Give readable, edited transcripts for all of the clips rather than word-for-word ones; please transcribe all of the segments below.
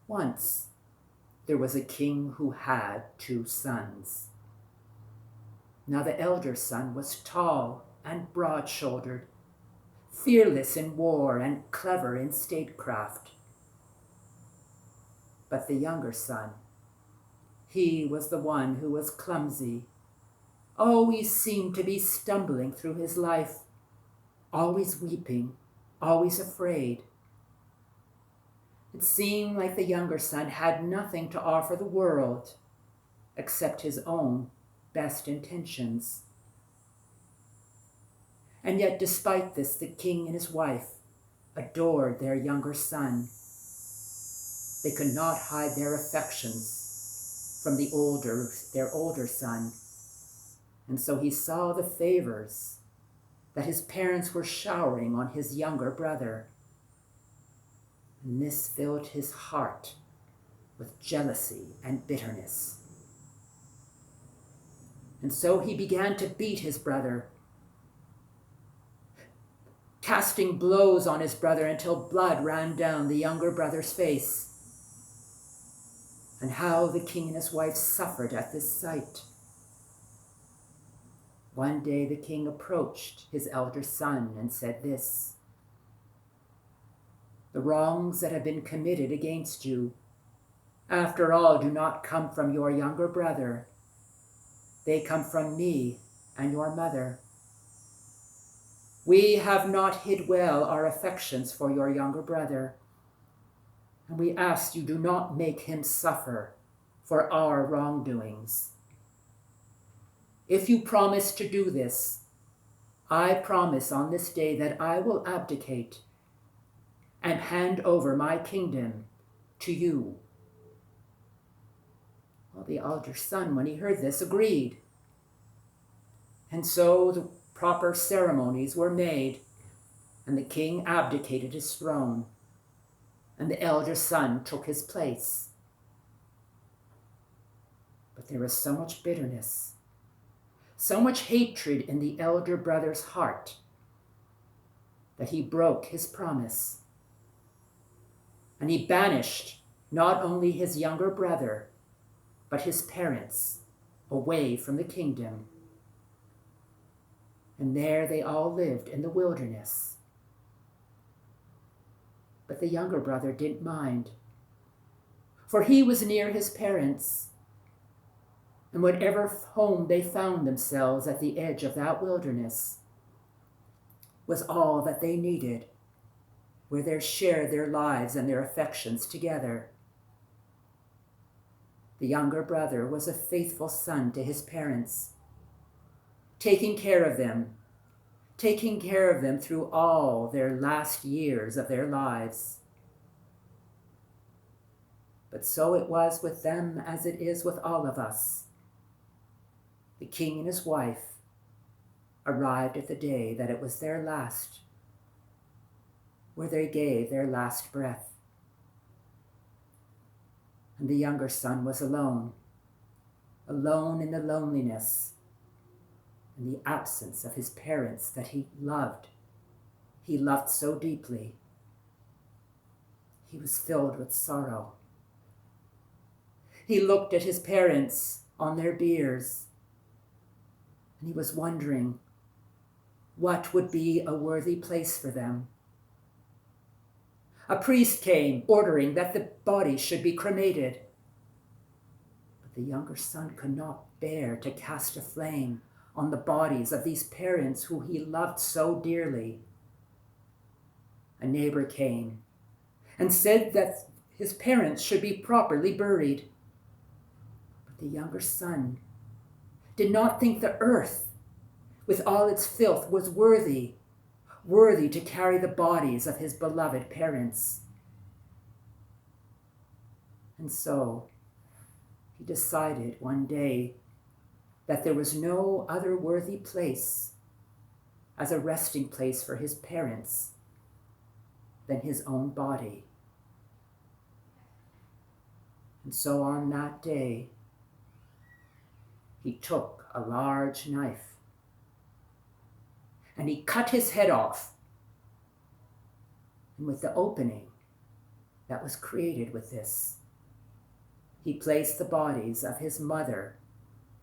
Once there was a king who had 2 sons. Now the elder son was tall and broad-shouldered, fearless in war and clever in statecraft. But the younger son, he was the one who was clumsy, always seemed to be stumbling through his life, always weeping, always afraid. It seemed like the younger son had nothing to offer the world except his own best intentions. And yet, despite this, the king and his wife adored their younger son. They could not hide their affections from their older son. And so he saw the favors that his parents were showering on his younger brother. And this filled his heart with jealousy and bitterness. And so he began to beat his brother, casting blows on his brother until blood ran down the younger brother's face. And how the king and his wife suffered at this sight. One day the king approached his elder son and said this: "The wrongs that have been committed against you, after all, do not come from your younger brother. They come from me and your mother. We have not hid well our affections for your younger brother, and we ask you do not make him suffer for our wrongdoings. If you promise to do this, I promise on this day that I will abdicate and hand over my kingdom to you." Well, the elder son, when he heard this, agreed. And so the proper ceremonies were made, and the king abdicated his throne, and the elder son took his place. But there was so much bitterness, so much hatred in the elder brother's heart that he broke his promise. And he banished not only his younger brother, but his parents away from the kingdom. And there they all lived in the wilderness. But the younger brother didn't mind, for he was near his parents. And whatever home they found themselves at the edge of that wilderness was all that they needed, where they shared their lives and their affections together. The younger brother was a faithful son to his parents, taking care of them through all their last years of their lives. But so it was with them as it is with all of us. The king and his wife arrived at the day that it was their last, where they gave their last breath. And the younger son was alone in the loneliness and the absence of his parents that he loved so deeply. He was filled with sorrow. He looked at his parents on their biers, and he was wondering what would be a worthy place for them. A priest came ordering that the body should be cremated. But the younger son could not bear to cast a flame on the bodies of these parents who he loved so dearly. A neighbor came and said that his parents should be properly buried. But the younger son did not think the earth, with all its filth, was worthy to carry the bodies of his beloved parents. And so he decided one day that there was no other worthy place as a resting place for his parents than his own body. And so on that day, he took a large knife and he cut his head off. And with the opening that was created with this, he placed the bodies of his mother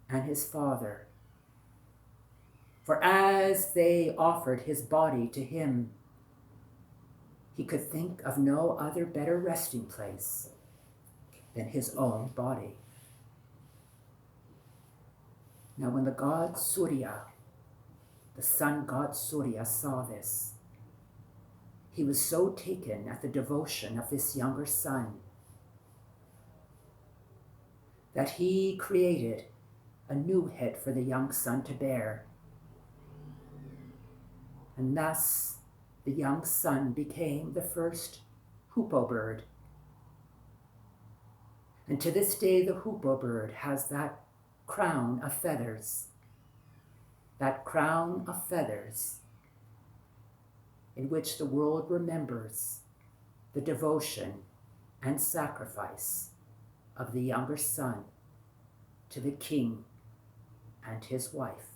and his father. For as they offered his body to him, he could think of no other better resting place than his own body. Now when the god Surya, the sun god Surya, saw this, he was so taken at the devotion of this younger son that he created a new head for the young son to bear. And thus the young son became the first Hoopoe bird. And to this day, the Hoopoe bird has that crown of feathers, in which the world remembers the devotion and sacrifice of the younger son to the king and his wife.